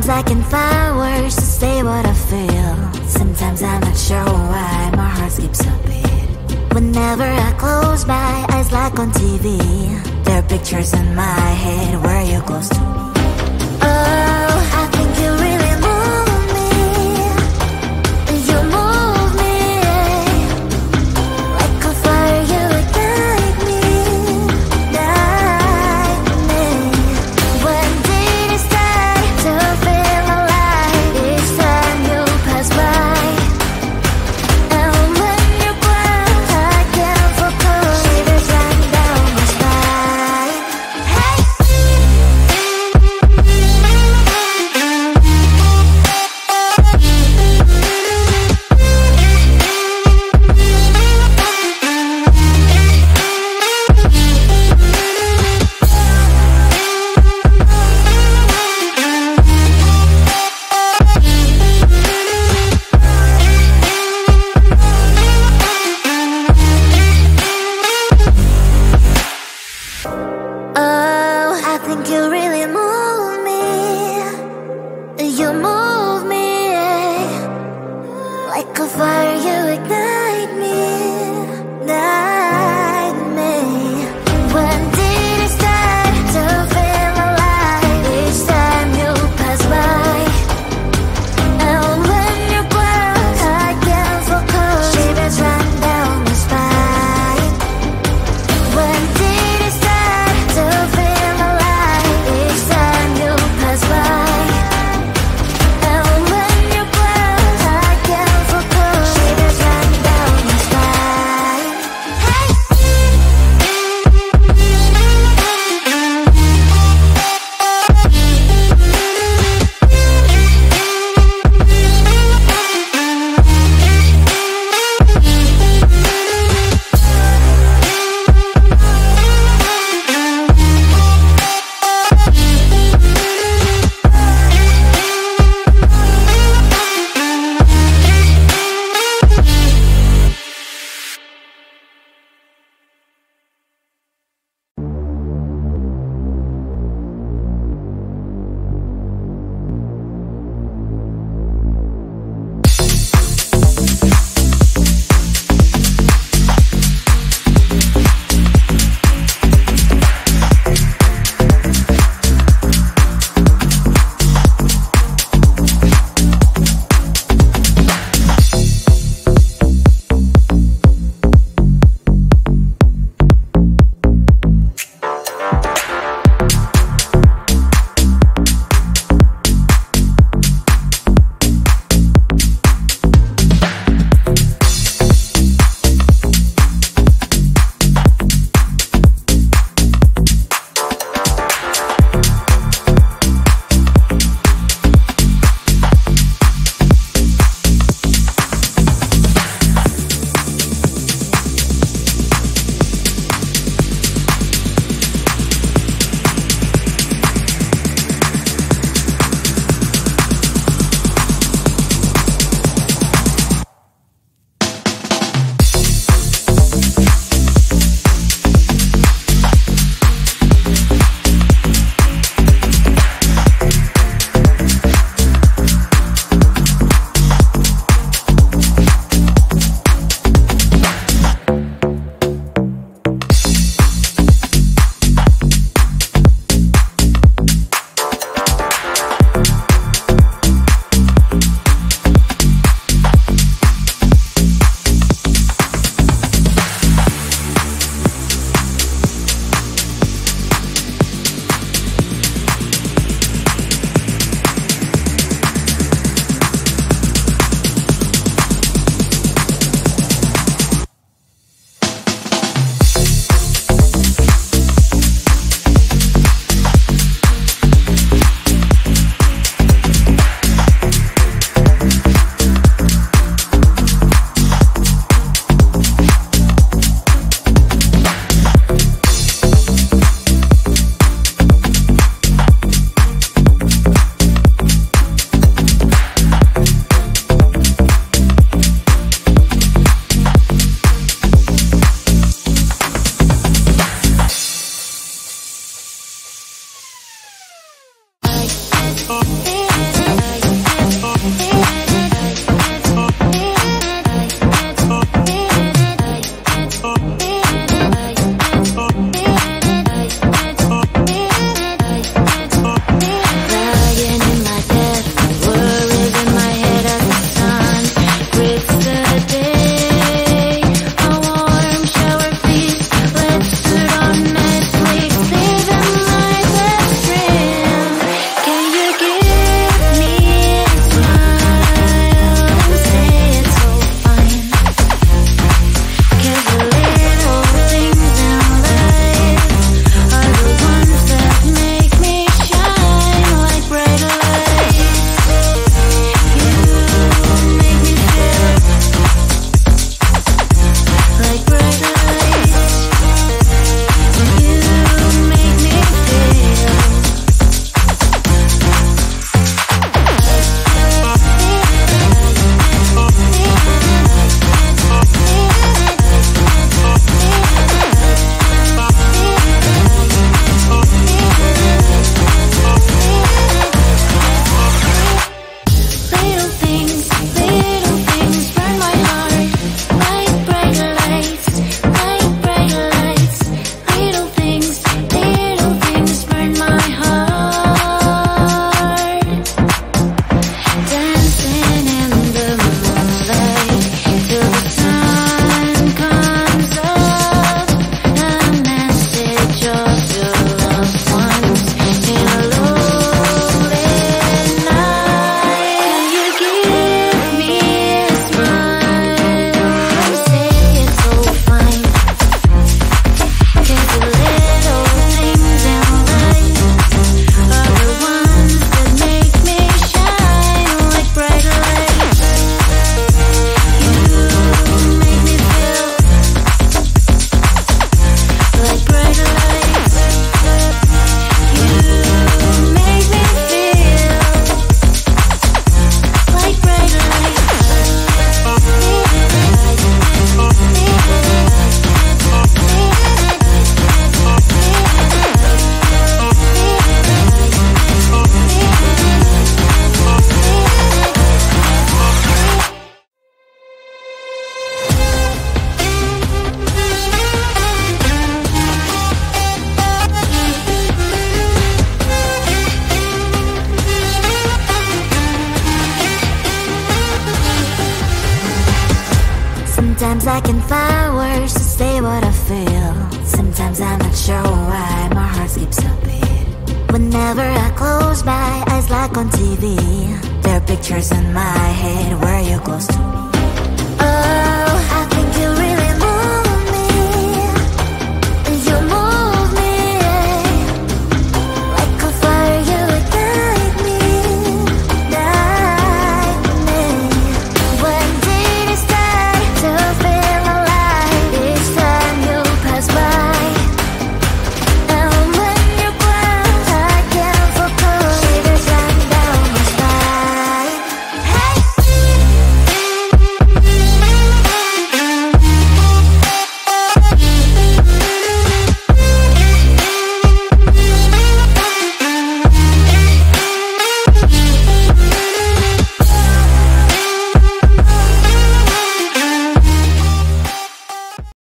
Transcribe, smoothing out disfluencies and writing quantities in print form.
Sometimes I can find words to say what I feel. Sometimes I'm not sure why my heart skips a beat. Whenever I close my eyes like on TV, there are pictures in my head where you're close to me. Oh, I think you really move me. You move me like a fire, you ignite me, ignite me. When did it start to feel alive? Each time you pass by, and when you cry, I can't focus. Shivers run down my spine. Hey. Oh, I think you really move me. You move me like a fire, you ignite me, ignite me. When did it start to feel alive? Each time you pass by, and when you cry, I can't focus. Shivers run down my spine. When did it start to feel alive? Each time you pass by, and when you cry, I can't focus. Shivers run down my spine. Hey. Sometimes I can find words to say what I feel. Sometimes I'm not sure why my heart skips a beat. Whenever I close my eyes like on TV, there are pictures in my head where you close to me.